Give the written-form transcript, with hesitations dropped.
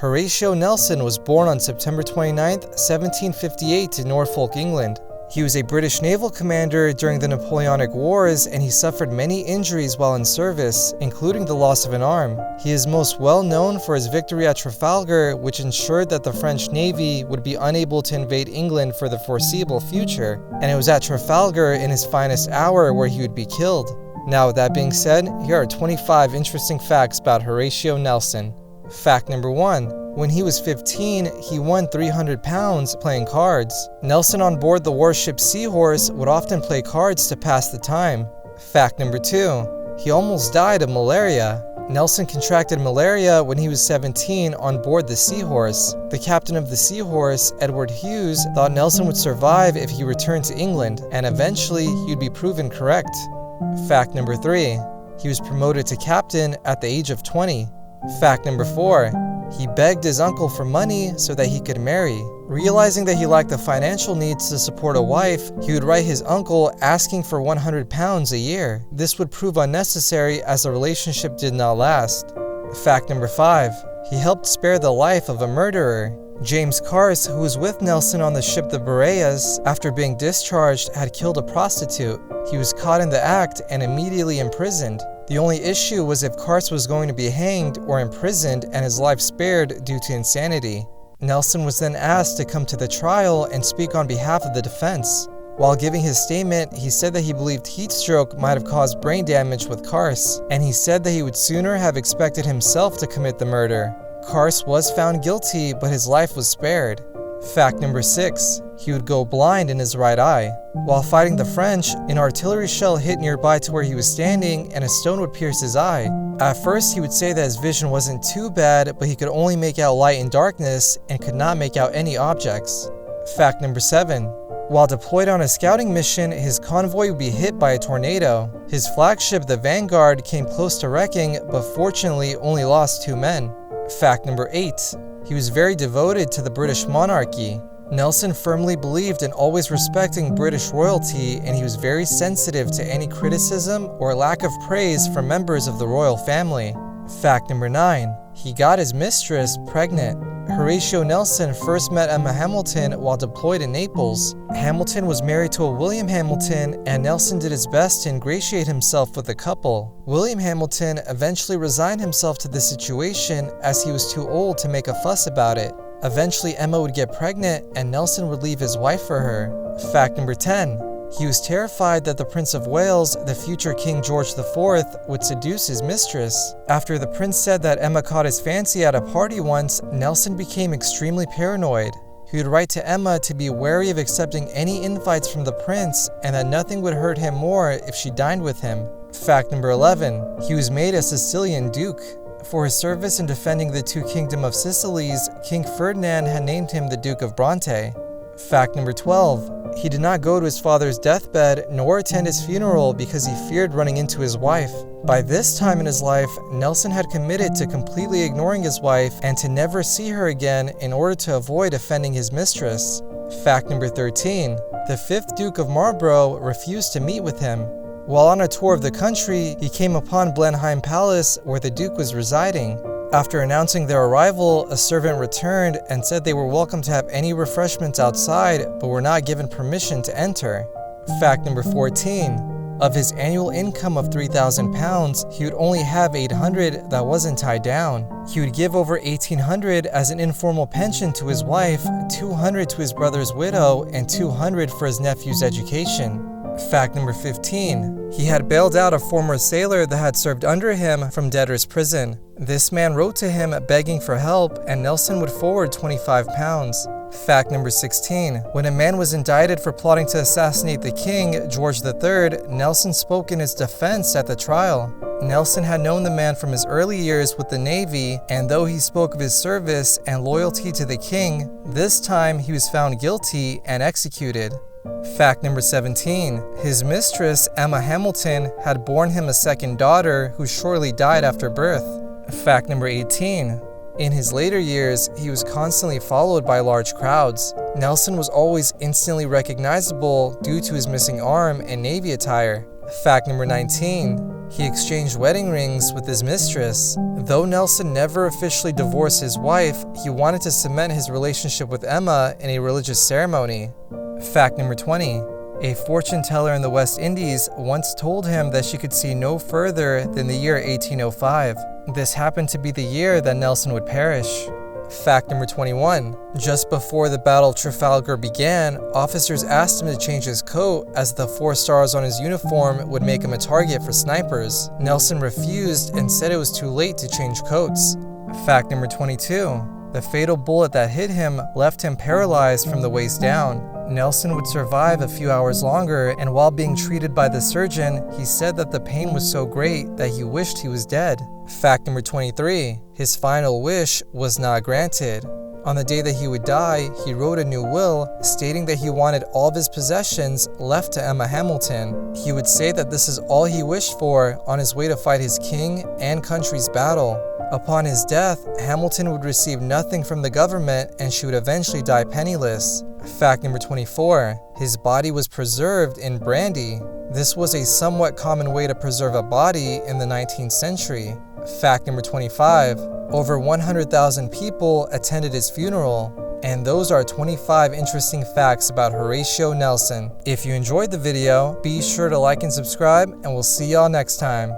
Horatio Nelson was born on September 29, 1758 in Norfolk, England. He was a British naval commander during the Napoleonic Wars, and he suffered many injuries while in service, including the loss of an arm. He is most well known for his victory at Trafalgar, which ensured that the French Navy would be unable to invade England for the foreseeable future, and it was at Trafalgar in his finest hour where he would be killed. Now, with that being said, here are 25 interesting facts about Horatio Nelson. Fact number 1. When he was 15, he won 300 pounds playing cards. Nelson on board the warship Seahorse would often play cards to pass the time. Fact number 2. He almost died of malaria. Nelson contracted malaria when he was 17 on board the Seahorse. The captain of the Seahorse, Edward Hughes, thought Nelson would survive if he returned to England, and eventually he'd be proven correct. Fact number 3. He was promoted to captain at the age of 20. Fact number 4. He begged his uncle for money so that he could marry. Realizing that he lacked the financial needs to support a wife, he would write his uncle asking for 100 pounds a year. This would prove unnecessary as the relationship did not last. Fact number 5. He helped spare the life of a murderer. James Carse, who was with Nelson on the ship the Boreas, after being discharged, had killed a prostitute. He was caught in the act and immediately imprisoned. The only issue was if Carse was going to be hanged or imprisoned and his life spared due to insanity. Nelson was then asked to come to the trial and speak on behalf of the defense. While giving his statement, he said that he believed heat stroke might have caused brain damage with Carse, and he said that he would sooner have expected himself to commit the murder. Carse was found guilty, but his life was spared. Fact number 6. He would go blind in his right eye. While fighting the French, an artillery shell hit nearby to where he was standing, and a stone would pierce his eye. At first, he would say that his vision wasn't too bad, but he could only make out light in darkness and could not make out any objects. Fact number 7. While deployed on a scouting mission, his convoy would be hit by a tornado. His flagship, the Vanguard, came close to wrecking, but fortunately only lost 2 men. Fact number 8. He was very devoted to the British monarchy. Nelson firmly believed in always respecting British royalty, and he was very sensitive to any criticism or lack of praise from members of the royal family. Fact number 9. He got his mistress pregnant. Horatio Nelson first met Emma Hamilton while deployed in Naples. Hamilton was married to a William Hamilton, and Nelson did his best to ingratiate himself with the couple. William Hamilton eventually resigned himself to the situation as he was too old to make a fuss about it. Eventually, Emma would get pregnant, and Nelson would leave his wife for her. Fact number 10. He was terrified that the Prince of Wales, the future King George IV, would seduce his mistress. After the prince said that Emma caught his fancy at a party once, Nelson became extremely paranoid. He would write to Emma to be wary of accepting any invites from the prince, and that nothing would hurt him more if she dined with him. Fact number 11. He was made a Sicilian duke. For his service in defending the 2 kingdoms of Sicilies, King Ferdinand had named him the Duke of Bronte. Fact number 12. He did not go to his father's deathbed nor attend his funeral because he feared running into his wife. By this time in his life, Nelson had committed to completely ignoring his wife and to never see her again in order to avoid offending his mistress. Fact number 13. The 5th Duke of Marlborough refused to meet with him. While on a tour of the country, he came upon Blenheim Palace where the Duke was residing. After announcing their arrival, a servant returned and said they were welcome to have any refreshments outside, but were not given permission to enter. Fact number 14. Of his annual income of £3,000, he would only have £800 that wasn't tied down. He would give over £1,800 as an informal pension to his wife, £200 to his brother's widow, and £200 for his nephew's education. Fact number 15. He had bailed out a former sailor that had served under him from debtor's prison. This man wrote to him begging for help, and Nelson would forward £25. Fact number 16. When a man was indicted for plotting to assassinate the king, George III, Nelson spoke in his defense at the trial. Nelson had known the man from his early years with the Navy, and though he spoke of his service and loyalty to the king, this time he was found guilty and executed. Fact number 17. His mistress, Emma Hamilton, had borne him a second daughter who shortly died after birth. Fact number 18. In his later years, he was constantly followed by large crowds. Nelson was always instantly recognizable due to his missing arm and Navy attire. Fact number 19. He exchanged wedding rings with his mistress. Though Nelson never officially divorced his wife, he wanted to cement his relationship with Emma in a religious ceremony. Fact number 20. A fortune teller in the West Indies once told him that she could see no further than the year 1805. This happened to be the year that Nelson would perish. Fact number 21. Just before the Battle of Trafalgar began, officers asked him to change his coat as the 4 stars on his uniform would make him a target for snipers. Nelson refused and said it was too late to change coats. Fact number 22. The fatal bullet that hit him left him paralyzed from the waist down. Nelson would survive a few hours longer, and while being treated by the surgeon, he said that the pain was so great that he wished he was dead. Fact number 23. His final wish was not granted. On the day that he would die, he wrote a new will stating that he wanted all of his possessions left to Emma Hamilton. He would say that this is all he wished for on his way to fight his king and country's battle. Upon his death, Hamilton would receive nothing from the government and she would eventually die penniless. Fact number 24. His body was preserved in brandy. This was a somewhat common way to preserve a body in the 19th century. Fact number 25. Over 100,000 people attended his funeral. And those are 25 interesting facts about Horatio Nelson. If you enjoyed the video, be sure to like and subscribe, and we'll see y'all next time.